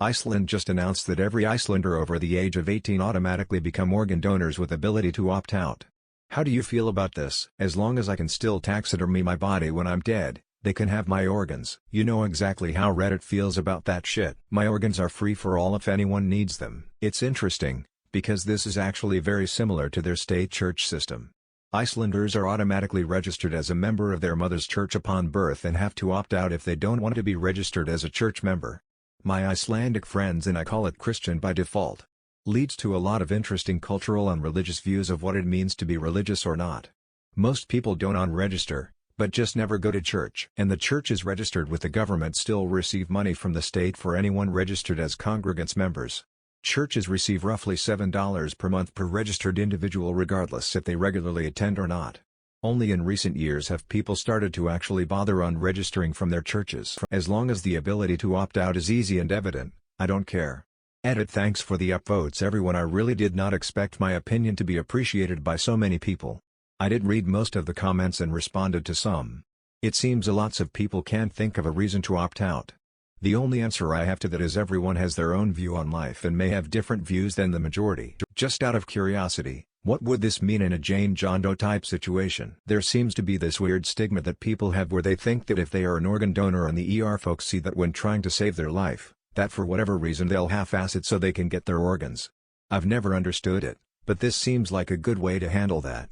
Iceland just announced that every Icelander over the age of 18 automatically become organ donors with ability to opt out. How do you feel about this? As long as I can still taxidermy my body when I'm dead, they can have my organs. You know exactly how Reddit feels about that shit. My organs are free for all if anyone needs them. It's interesting, because this is actually very similar to their state church system. Icelanders are automatically registered as a member of their mother's church upon birth and have to opt out if they don't want to be registered as a church member. My Icelandic friends, and I call it Christian by default, leads to a lot of interesting cultural and religious views of what it means to be religious or not. Most people don't unregister, but just never go to church. And the churches registered with the government still receive money from the state for anyone registered as congregants members. Churches receive roughly $7 per month per registered individual regardless if they regularly attend or not. Only in recent years have people started to actually bother on registering from their churches. As long as the ability to opt out is easy and evident, I don't care. Edit. Thanks for the upvotes everyone. I really did not expect my opinion to be appreciated by so many people. I did read most of the comments and responded to some. It seems lots of people can't think of a reason to opt out. The only answer I have to that is everyone has their own view on life and may have different views than the majority. Just out of curiosity, what would this mean in a John Doe type situation? There seems to be this weird stigma that people have where they think that if they are an organ donor and the ER folks see that when trying to save their life, that for whatever reason they'll half-ass it so they can get their organs. I've never understood it, but this seems like a good way to handle that.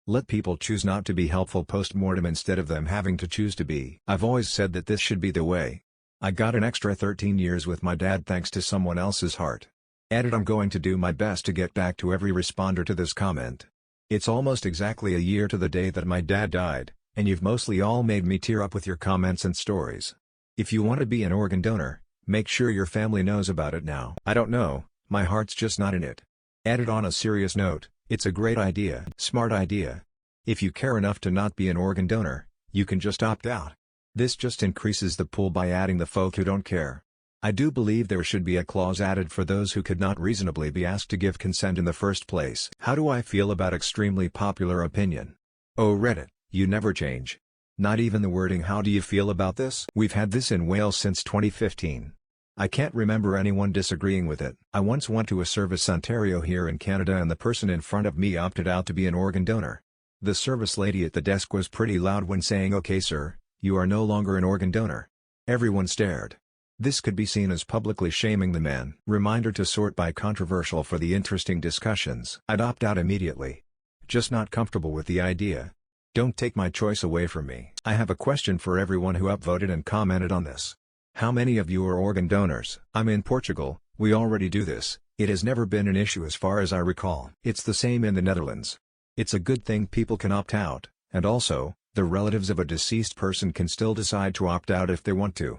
Let people choose not to be helpful post-mortem instead of them having to choose to be. I've always said that this should be the way. I got an extra 13 years with my dad thanks to someone else's heart. Edit. I'm going to do my best to get back to every responder to this comment. It's almost exactly a year to the day that my dad died, and you've mostly all made me tear up with your comments and stories. If you want to be an organ donor, make sure your family knows about it now. I don't know, my heart's just not in it. Edit. On a serious note, it's a great idea. Smart idea. If you care enough to not be an organ donor, you can just opt out. This just increases the pool by adding the folk who don't care. I do believe there should be a clause added for those who could not reasonably be asked to give consent in the first place. How do I feel about extremely popular opinion? Oh Reddit, you never change. Not even the wording. How do you feel about this? We've had this in Wales since 2015. I can't remember anyone disagreeing with it. I once went to a Service Ontario here in Canada and the person in front of me opted out to be an organ donor. The service lady at the desk was pretty loud when saying, "Okay sir, you are no longer an organ donor." Everyone stared. This could be seen as publicly shaming the man. Reminder to sort by controversial for the interesting discussions. I'd opt out immediately. Just not comfortable with the idea. Don't take my choice away from me. I have a question for everyone who upvoted and commented on this. How many of you are organ donors? I'm in Portugal, we already do this. It has never been an issue as far as I recall. It's the same in the Netherlands. It's a good thing people can opt out, and also, the relatives of a deceased person can still decide to opt out if they want to.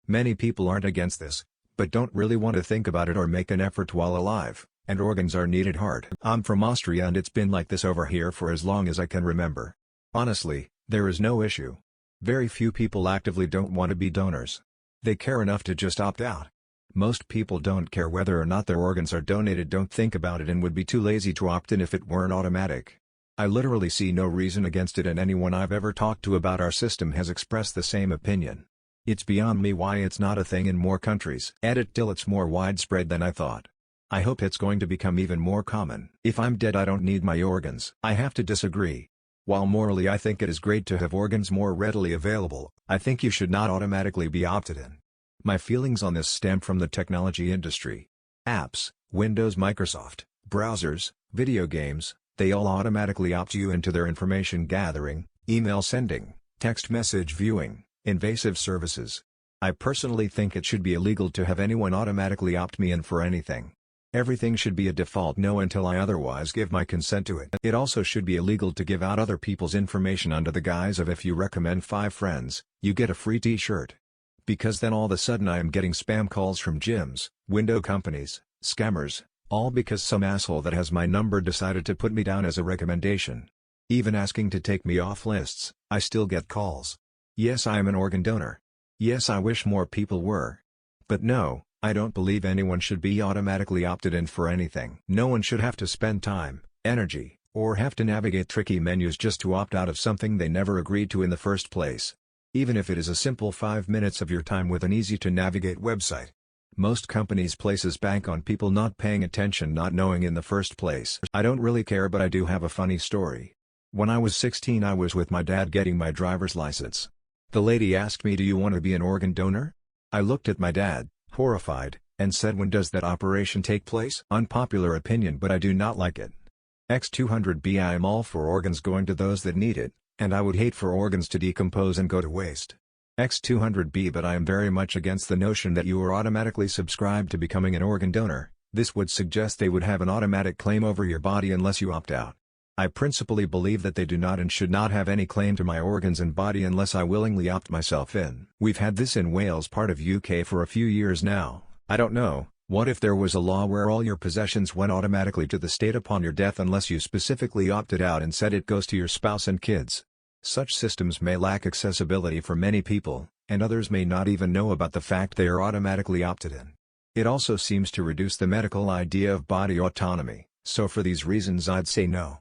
Many people aren't against this, but don't really want to think about it or make an effort while alive, and organs are needed hard. I'm from Austria and it's been like this over here for as long as I can remember. Honestly, there is no issue. Very few people actively don't want to be donors. They care enough to just opt out. Most people don't care whether or not their organs are donated, don't think about it, and would be too lazy to opt in if it weren't automatic. I literally see no reason against it, and anyone I've ever talked to about our system has expressed the same opinion. It's beyond me why it's not a thing in more countries. Edit. Till it's more widespread than I thought. I hope it's going to become even more common. If I'm dead I don't need my organs. I have to disagree. While morally I think it is great to have organs more readily available, I think you should not automatically be opted in. My feelings on this stem from the technology industry. Apps, Windows, Microsoft, browsers, video games, they all automatically opt you into their information gathering, email sending, text message viewing, invasive services. I personally think it should be illegal to have anyone automatically opt me in for anything. Everything should be a default no until I otherwise give my consent to it. It also should be illegal to give out other people's information under the guise of if you recommend 5 friends, you get a free t-shirt. Because then all of a sudden I am getting spam calls from gyms, window companies, scammers, all because some asshole that has my number decided to put me down as a recommendation. Even asking to take me off lists, I still get calls. Yes, I am an organ donor. Yes, I wish more people were. But no, I don't believe anyone should be automatically opted in for anything. No one should have to spend time, energy, or have to navigate tricky menus just to opt out of something they never agreed to in the first place. Even if it is a simple 5 minutes of your time with an easy-to-navigate website. Most companies' places bank on people not paying attention, not knowing in the first place. I don't really care, but I do have a funny story. When I was 16, I was with my dad getting my driver's license. The lady asked me, "Do you want to be an organ donor?" I looked at my dad, horrified, and said, "When does that operation take place?" Unpopular opinion, but I do not like it. X200B I am all for organs going to those that need it, and I would hate for organs to decompose and go to waste. X200B, but I am very much against the notion that you are automatically subscribed to becoming an organ donor. This would suggest they would have an automatic claim over your body unless you opt out. I principally believe that they do not and should not have any claim to my organs and body unless I willingly opt myself in. We've had this in Wales, part of UK, for a few years now. I don't know, what if there was a law where all your possessions went automatically to the state upon your death unless you specifically opted out and said it goes to your spouse and kids? Such systems may lack accessibility for many people, and others may not even know about the fact they are automatically opted in. It also seems to reduce the medical idea of body autonomy, so for these reasons I'd say no.